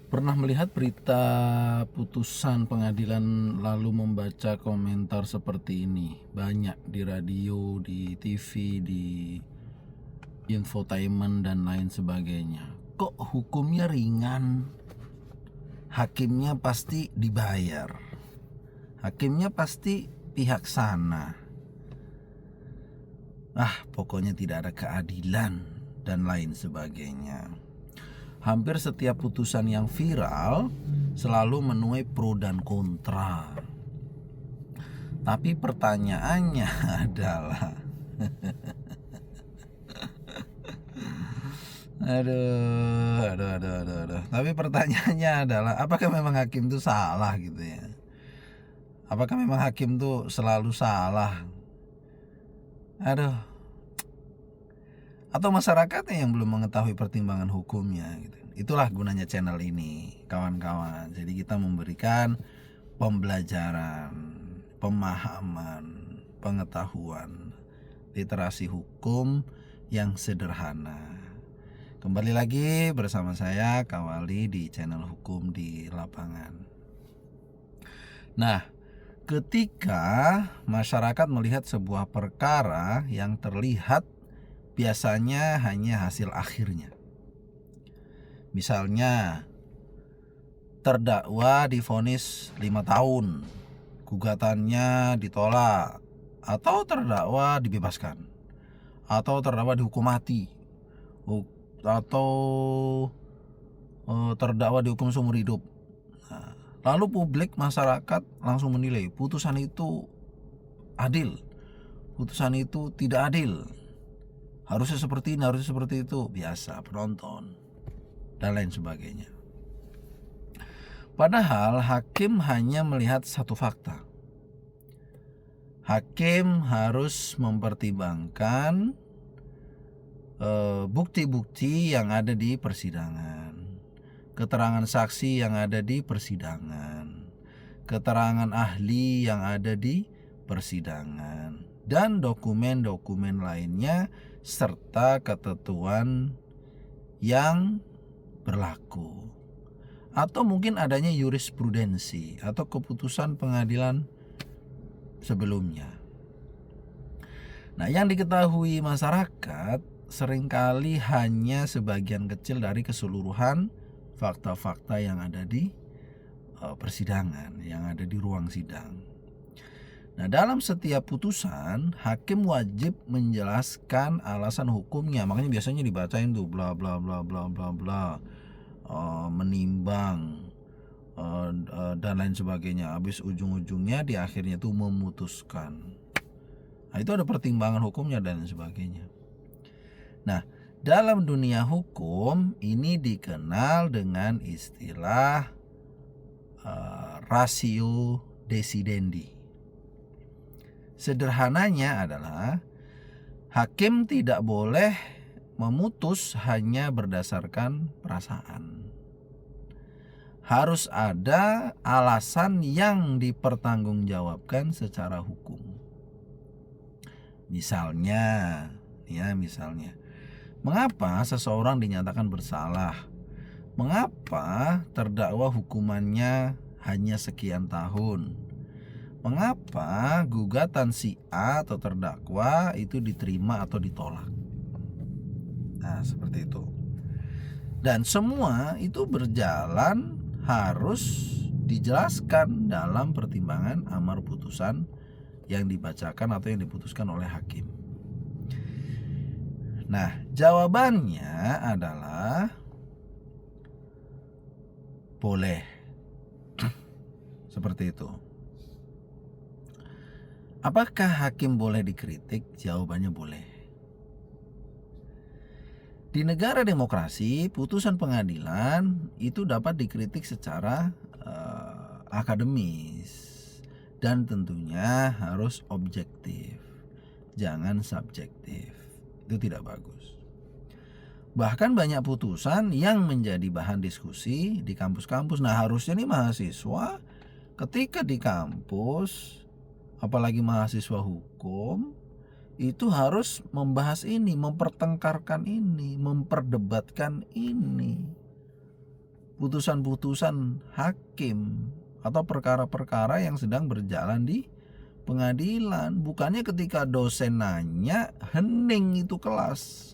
Pernah melihat berita putusan pengadilan lalu membaca komentar seperti ini? Banyak di radio, di TV, di infotainment dan lain sebagainya. Kok hukumnya ringan? Hakimnya pasti dibayar. Hakimnya pasti pihak sana. Pokoknya tidak ada keadilan dan lain sebagainya. Hampir setiap putusan yang viral selalu menuai pro dan kontra. Tapi pertanyaannya adalah aduh. Tapi pertanyaannya adalah apakah memang hakim itu salah gitu ya? Apakah memang hakim itu selalu salah? Atau masyarakatnya yang belum mengetahui pertimbangan hukumnya gitu. Itulah gunanya channel ini, kawan-kawan. Jadi kita memberikan pembelajaran, pemahaman, pengetahuan, literasi hukum yang sederhana. Kembali lagi bersama saya Kawali di channel Hukum di Lapangan. Nah, ketika masyarakat melihat sebuah perkara yang terlihat biasanya hanya hasil akhirnya. Misalnya terdakwa divonis 5 tahun, gugatannya ditolak, atau terdakwa dibebaskan, atau terdakwa dihukum mati, atau terdakwa dihukum seumur hidup. Lalu publik, masyarakat langsung menilai putusan itu adil, putusan itu tidak adil, harusnya seperti ini, harusnya seperti itu. Biasa, penonton dan lain sebagainya. Padahal hakim hanya melihat satu fakta. Hakim harus mempertimbangkan bukti-bukti yang ada di persidangan, keterangan saksi yang ada di persidangan, keterangan ahli yang ada di persidangan, dan dokumen-dokumen lainnya serta ketentuan yang berlaku, atau mungkin adanya jurisprudensi atau keputusan pengadilan sebelumnya. Nah, yang diketahui masyarakat seringkali hanya sebagian kecil dari keseluruhan fakta-fakta yang ada di persidangan, yang ada di ruang sidang. Nah, dalam setiap putusan, hakim wajib menjelaskan alasan hukumnya. Makanya biasanya dibacain tuh bla bla bla bla bla bla, menimbang dan lain sebagainya. Habis ujung-ujungnya di akhirnya tuh memutuskan. Nah, itu ada pertimbangan hukumnya dan lain sebagainya. Nah, dalam dunia hukum ini dikenal dengan istilah ratio decidendi. Sederhananya adalah hakim tidak boleh memutus hanya berdasarkan perasaan. Harus ada alasan yang dipertanggungjawabkan secara hukum. Misalnya, mengapa seseorang dinyatakan bersalah? Mengapa terdakwa hukumannya hanya sekian tahun? Mengapa gugatan si A atau terdakwa itu diterima atau ditolak? Nah, seperti itu. Dan semua itu berjalan harus dijelaskan dalam pertimbangan amar putusan yang dibacakan atau yang diputuskan oleh hakim. Nah, jawabannya adalah boleh. Seperti itu. Apakah hakim boleh dikritik? Jawabannya boleh. Di negara demokrasi, putusan pengadilan itu dapat dikritik secara akademis dan tentunya harus objektif, jangan subjektif. Itu tidak bagus. Bahkan banyak putusan yang menjadi bahan diskusi di kampus-kampus. Nah, harusnya nih mahasiswa ketika di kampus, apalagi mahasiswa hukum, itu harus membahas ini, mempertengkarkan ini, memperdebatkan ini. putusan-putusan hakim atau perkara-perkara yang sedang berjalan di pengadilan. Bukannya ketika dosen nanya, hening itu kelas.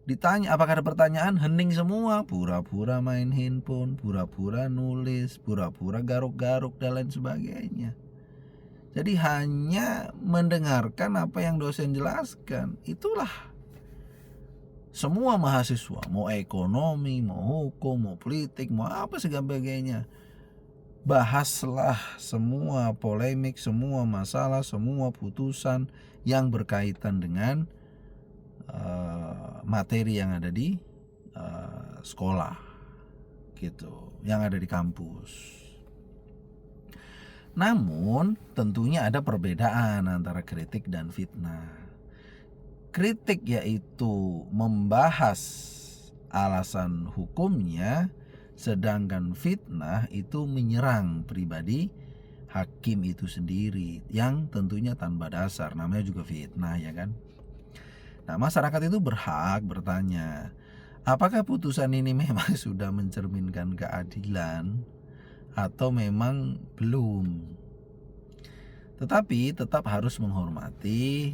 Ditanya apakah ada pertanyaan, hening semua, pura-pura main handphone, pura-pura nulis, pura-pura garuk-garuk dan lain sebagainya. Jadi hanya mendengarkan apa yang dosen jelaskan. Itulah semua mahasiswa, mau ekonomi, mau hukum, mau politik, mau apa sebagainya. Bahaslah semua polemik, semua masalah, semua putusan yang berkaitan dengan materi yang ada di sekolah gitu, yang ada di kampus. Namun tentunya ada perbedaan antara kritik dan fitnah. Kritik yaitu membahas alasan hukumnya, sedangkan fitnah itu menyerang pribadi hakim itu sendiri yang tentunya tanpa dasar, namanya juga fitnah, ya kan? Nah, masyarakat itu berhak bertanya, apakah putusan ini memang sudah mencerminkan keadilan atau memang belum? Tetapi tetap harus menghormati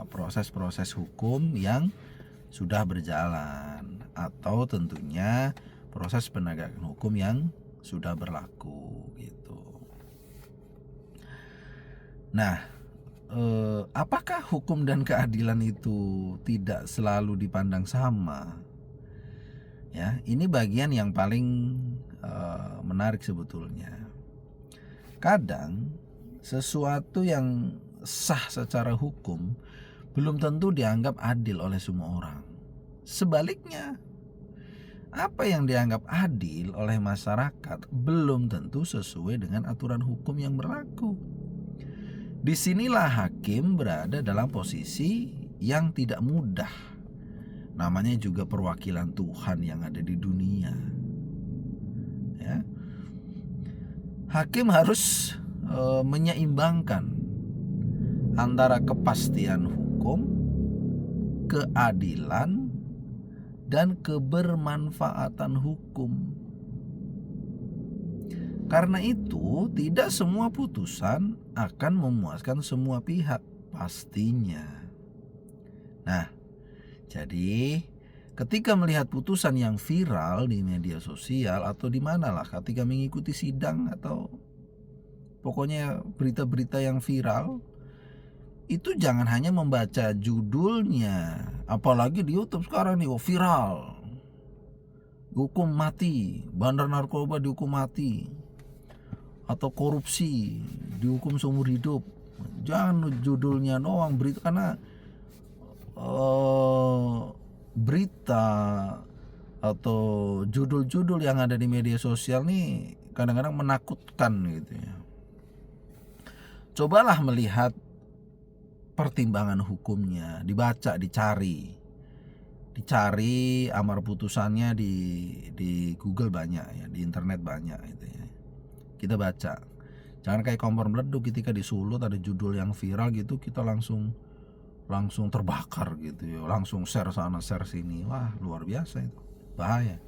proses-proses hukum yang sudah berjalan atau tentunya proses penegakan hukum yang sudah berlaku gitu. Nah, apakah hukum dan keadilan itu tidak selalu dipandang sama? Ya, ini bagian yang paling menarik sebetulnya. Kadang sesuatu yang sah secara hukum belum tentu dianggap adil oleh semua orang. Sebaliknya, apa yang dianggap adil oleh masyarakat belum tentu sesuai dengan aturan hukum yang berlaku. Disinilah hakim berada dalam posisi yang tidak mudah. Namanya juga perwakilan Tuhan yang ada di dunia. Ya. Hakim harus menyeimbangkan antara kepastian hukum, keadilan, dan kebermanfaatan hukum. Karena itu, tidak semua putusan akan memuaskan semua pihak pastinya. Nah, jadi ketika melihat putusan yang viral di media sosial atau di manalah, ketika mengikuti sidang atau pokoknya berita-berita yang viral, itu jangan hanya membaca judulnya, apalagi di YouTube sekarang nih, viral, hukum mati, bandar narkoba dihukum mati, atau korupsi dihukum seumur hidup. Jangan judulnya doang berita, karena berita atau judul-judul yang ada di media sosial nih kadang-kadang menakutkan gitu ya. Cobalah melihat pertimbangan hukumnya, dibaca, dicari amar putusannya di Google banyak ya, di internet banyak gitu ya. Kita baca, jangan kayak kompor meleduk ketika disulut ada judul yang viral gitu kita langsung terbakar gitu ya, langsung share sana share sini, wah luar biasa itu, bahaya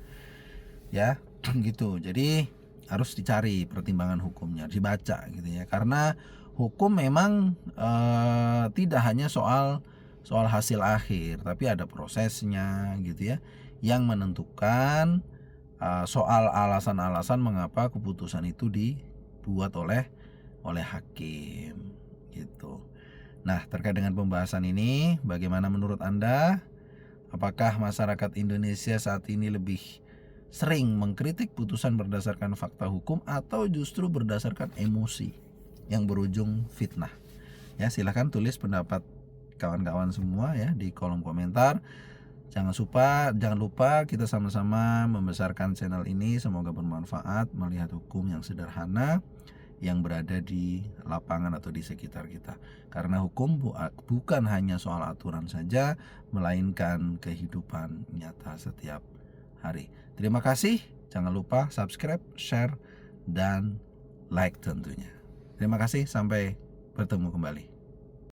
ya. Gitu. Jadi harus dicari pertimbangan hukumnya, dibaca gitu ya, karena hukum memang tidak hanya soal hasil akhir, tapi ada prosesnya gitu ya, yang menentukan soal alasan-alasan mengapa keputusan itu dibuat oleh hakim gitu. Nah, terkait dengan pembahasan ini, bagaimana menurut Anda? Apakah masyarakat Indonesia saat ini lebih sering mengkritik putusan berdasarkan fakta hukum atau justru berdasarkan emosi yang berujung fitnah? Ya, silakan tulis pendapat kawan-kawan semua ya di kolom komentar. Jangan lupa kita sama-sama membesarkan channel ini. Semoga bermanfaat melihat hukum yang sederhana yang berada di lapangan atau di sekitar kita. Karena hukum bukan hanya soal aturan saja, melainkan kehidupan nyata setiap hari. Terima kasih. Jangan lupa subscribe, share, dan like tentunya. Terima kasih. Sampai bertemu kembali.